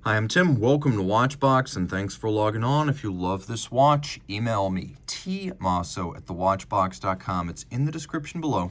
Hi, I'm Tim. Welcome to Watchbox, and thanks for logging on. If you love this watch, email me, tmosso@thewatchbox.com. It's in the description below.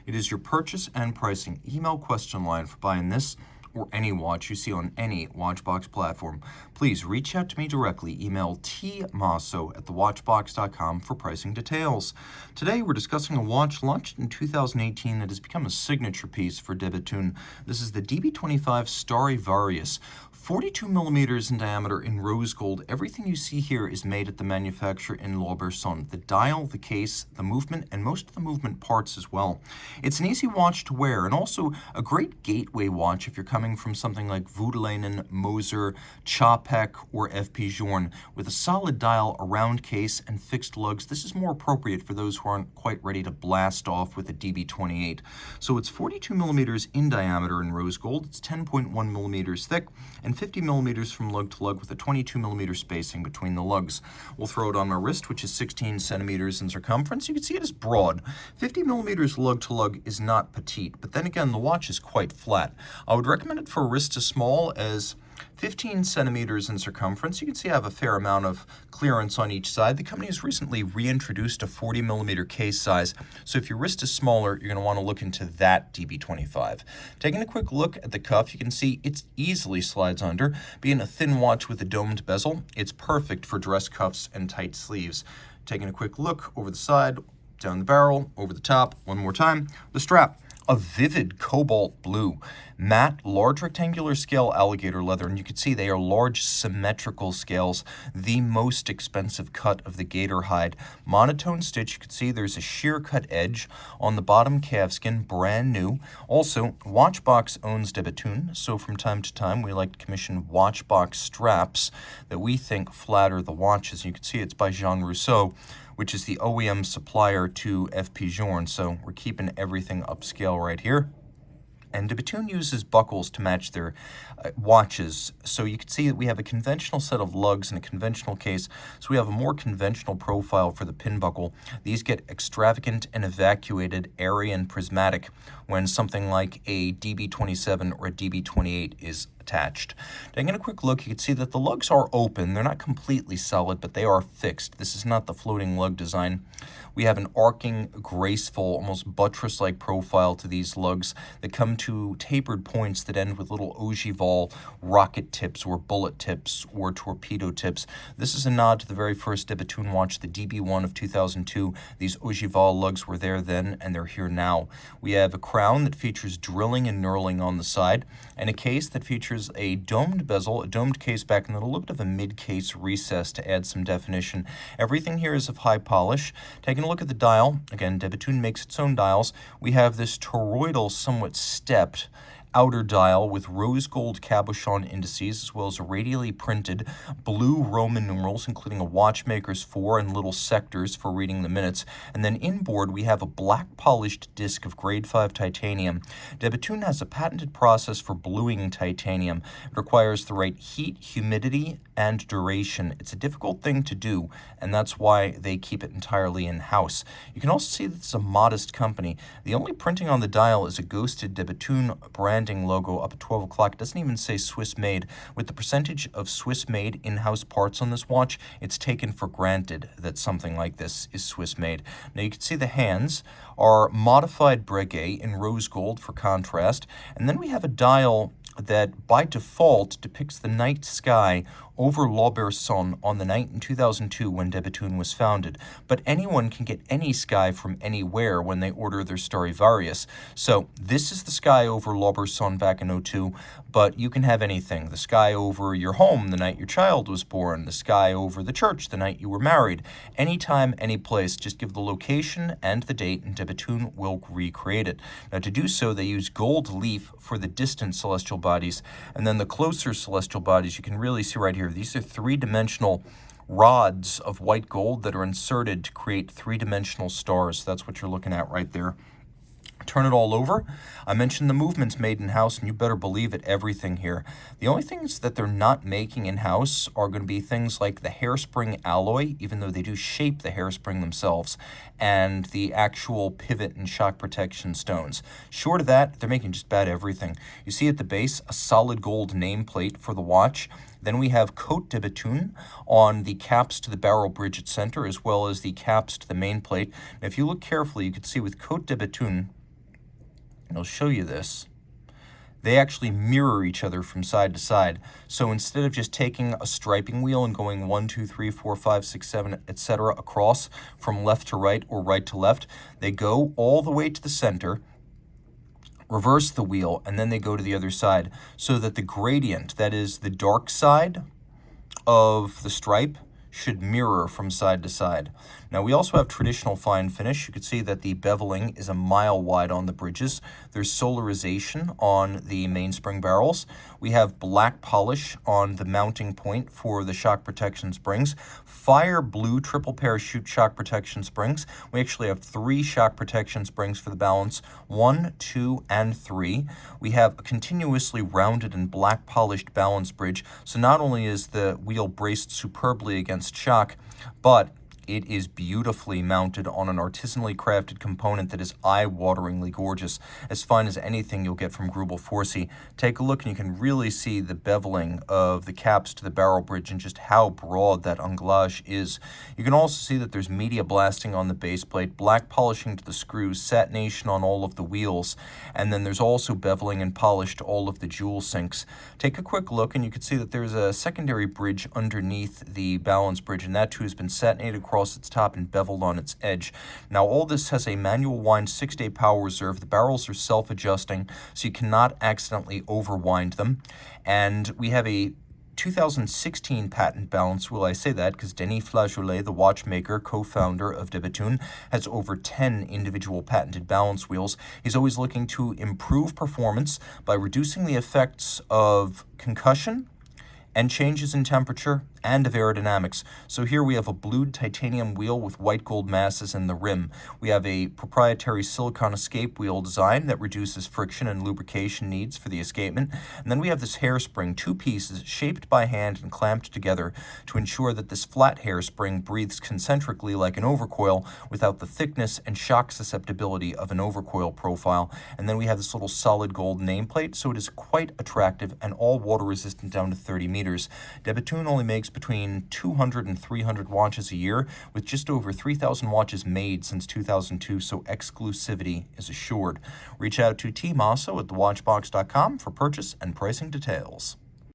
It is your purchase and pricing email question line for buying this or any watch you see on any Watchbox platform. Please reach out to me directly. Email tmosso@thewatchbox.com for pricing details. Today we're discussing a watch launched in 2018 that has become a signature piece for Bethune. This is the DB25 Starry Varius. 42 millimeters in diameter in rose gold. Everything you see here is made at the manufacturer in Lauberson. The dial, the case, the movement, and most of the movement parts as well. It's an easy watch to wear and also a great gateway watch if you're coming from something like Voutilanen, Moser, Chopek, or FP Journe. With a solid dial, a round case, and fixed lugs, this is more appropriate for those who aren't quite ready to blast off with a DB28. So it's 42 millimeters in diameter in rose gold. It's 10.1 millimeters thick and 50 millimeters from lug to lug with a 22 millimeter spacing between the lugs. We'll throw it on my wrist, which is 16 centimeters in circumference. You can see it is broad. 50 millimeters lug to lug is not petite, but then again, the watch is quite flat. I would recommend it for a wrist as small as 15 centimeters in circumference. You can see I have a fair amount of clearance on each side. The company has recently reintroduced a 40 millimeter case size, so if your wrist is smaller, you're going to want to look into that DB25. Taking a quick look at the cuff, you can see it easily slides under. Being a thin watch with a domed bezel, it's perfect for dress cuffs and tight sleeves. Taking a quick look over the side, down the barrel, over the top, one more time, the strap. A vivid cobalt blue, matte, large rectangular scale alligator leather, and you can see they are large symmetrical scales, the most expensive cut of the gator hide. Monotone stitch, you can see there's a sheer cut edge on the bottom calfskin, brand new. Also, Watchbox owns Bethune, so from time to time we like to commission Watchbox straps that we think flatter the watches. You can see it's by Jean Rousseau, which is the OEM supplier to FP Journe, so we're keeping everything upscale right here. And Bethune uses buckles to match their watches. So you can see that we have a conventional set of lugs and a conventional case. So we have a more conventional profile for the pin buckle. These get extravagant and evacuated, airy and prismatic when something like a DB27 or a DB28 is attached. Taking a quick look, you can see that the lugs are open. They're not completely solid, but they are fixed. This is not the floating lug design. We have an arcing, graceful, almost buttress-like profile to these lugs that come to tapered points that end with little ogival rocket tips or bullet tips or torpedo tips. This is a nod to the very first Bethune watch, the DB1 of 2002. These ogival lugs were there then, and they're here now. We have a crown that features drilling and knurling on the side, and a case that features a domed bezel, a domed case back, and then a little bit of a mid-case recess to add some definition. Everything here is of high polish. Taking a look at the dial, again, Bethune makes its own dials. We have this toroidal, somewhat stepped outer dial with rose gold cabochon indices, as well as radially printed blue Roman numerals, including a watchmaker's 4 and little sectors for reading the minutes. And then inboard, we have a black polished disc of grade 5 titanium. Bethune has a patented process for bluing titanium. It requires the right heat, humidity, and duration. It's a difficult thing to do, and that's why they keep it entirely in-house. You can also see that it's a modest company. The only printing on the dial is a ghosted Bethune branding logo up at 12 o'clock. It doesn't even say Swiss made. With the percentage of Swiss made in-house parts on this watch, it's taken for granted that something like this is Swiss made. Now you can see the hands are modified breguet in rose gold for contrast, and then we have a dial that by default depicts the night sky over Lauberson on the night in 2002 when Bethune was founded. But anyone can get any sky from anywhere when they order their Starry Varius. So this is the sky over Lauberson back in 2002, but you can have anything. The sky over your home the night your child was born, the sky over the church the night you were married. Anytime, any place, just give the location and the date and Bethune will recreate it. Now to do so, they use gold leaf for the distant celestial bodies, and then the closer celestial bodies you can really see right here. These are three-dimensional rods of white gold that are inserted to create three-dimensional stars. That's what you're looking at right there. Turn it all over. I mentioned the movements made in-house, and you better believe it, everything here. The only things that they're not making in-house are going to be things like the hairspring alloy, even though they do shape the hairspring themselves, and the actual pivot and shock protection stones. Short of that, they're making just about everything. You see at the base a solid gold nameplate for the watch. Then we have Côte de Bethune on the caps to the barrel bridge at center, as well as the caps to the main plate. Now, if you look carefully, you can see with Côte de Bethune, and I'll show you this, they actually mirror each other from side to side. So instead of just taking a striping wheel and going 1, 2, 3, 4, 5, 6, 7, etc. across from left to right or right to left, they go all the way to the center, reverse the wheel, and then they go to the other side, so that the gradient, that is the dark side of the stripe, should mirror from side to side. Now, we also have traditional fine finish. You can see that the beveling is a mile wide on the bridges. There's solarization on the mainspring barrels. We have black polish on the mounting point for the shock protection springs. Fire blue triple parachute shock protection springs. We actually have 3 shock protection springs for the balance, 1, 2, and 3. We have a continuously rounded and black polished balance bridge. So not only is the wheel braced superbly against shock, but it is beautifully mounted on an artisanally crafted component that is eye-wateringly gorgeous, as fine as anything you'll get from Grubel Forsey. Take a look and you can really see the beveling of the caps to the barrel bridge and just how broad that anglage is. You can also see that there's media blasting on the base plate, black polishing to the screws, satination on all of the wheels, and then there's also beveling and polish to all of the jewel sinks. Take a quick look and you can see that there's a secondary bridge underneath the balance bridge, and that too has been satinated across its top and beveled on its edge. Now, all this has a manual wind 6-day power reserve. The barrels are self-adjusting, so you cannot accidentally overwind them. And we have a 2016 patent balance wheel. I say that because Denis Flageolet, the watchmaker, co-founder of de Bethune, has over 10 individual patented balance wheels. He's always looking to improve performance by reducing the effects of concussion and changes in temperature and of aerodynamics. So here we have a blued titanium wheel with white gold masses in the rim. We have a proprietary silicone escape wheel design that reduces friction and lubrication needs for the escapement. And then we have this hairspring, 2 pieces shaped by hand and clamped together to ensure that this flat hairspring breathes concentrically like an overcoil without the thickness and shock susceptibility of an overcoil profile. And then we have this little solid gold nameplate, so it is quite attractive and all water resistant down to 30 meters. De Bethune only makes between 200 and 300 watches a year, with just over 3,000 watches made since 2002, so exclusivity is assured. Reach out to Team Mosso at thewatchbox.com for purchase and pricing details.